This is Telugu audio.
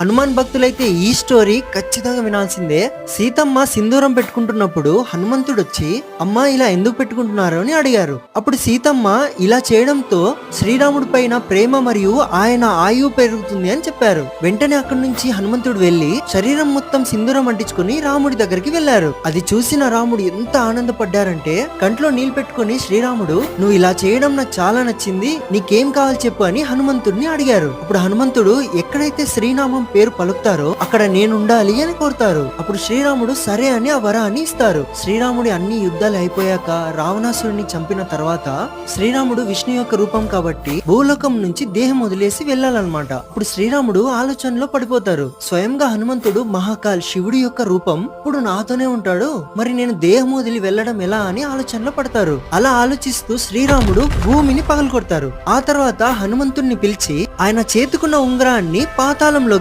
హనుమాన్ భక్తులైతే ఈ స్టోరీ ఖచ్చితంగా వినాల్సిందే. సీతమ్మ సింధూరం పెట్టుకుంటున్నప్పుడు హనుమంతుడు వచ్చి అమ్మా ఇలా ఎందుకు పెట్టుకుంటున్నారు అని అడిగారు. అప్పుడు సీతమ్మ ఇలా చేయడంతో శ్రీరాముడి పైన ప్రేమ మరియు ఆయన ఆయువు పెరుగుతుంది అని చెప్పారు. వెంటనే అక్కడి నుంచి హనుమంతుడు వెళ్లి శరీరం మొత్తం సింధూరం అంటించుకుని రాముడి దగ్గరికి వెళ్లారు. అది చూసిన రాముడు ఎంత ఆనందపడ్డారంటే కంట్లో నీళ్లు పెట్టుకుని శ్రీరాముడు నువ్వు ఇలా చేయడం నాకు చాలా నచ్చింది, నీకేం కావాలి చెప్పు అని హనుమంతుడిని అడిగారు. అప్పుడు హనుమంతుడు ఎక్కడైతే శ్రీనామం పేరు పలుకుతారో అక్కడ నేనుండాలి అని కోరుతారు. అప్పుడు శ్రీరాముడు సరే అని ఆ వరాన్ని ఇస్తారు. శ్రీరాముడి అన్ని యుద్ధాలు అయిపోయాక రావణాసురుడిని చంపిన తర్వాత శ్రీరాముడు విష్ణు యొక్క రూపం కాబట్టి భూలోకం నుంచి దేహం వదిలేసి వెళ్ళాలన్నమాట. అప్పుడు శ్రీరాముడు ఆలోచనలో పడిపోతారు. స్వయంగా హనుమంతుడు మహాకాల్ శివుడి యొక్క రూపం ఇప్పుడు నాతోనే ఉంటాడు, మరి నేను దేహం వదిలి వెళ్ళడం ఎలా అని ఆలోచనలో పడతారు. అలా ఆలోచిస్తూ శ్రీరాముడు భూమిని పగలగొడతారు. ఆ తర్వాత హనుమంతుడిని పిలిచి ఆయన చేతుకున్న ఉంగరాన్ని పాతాళంలో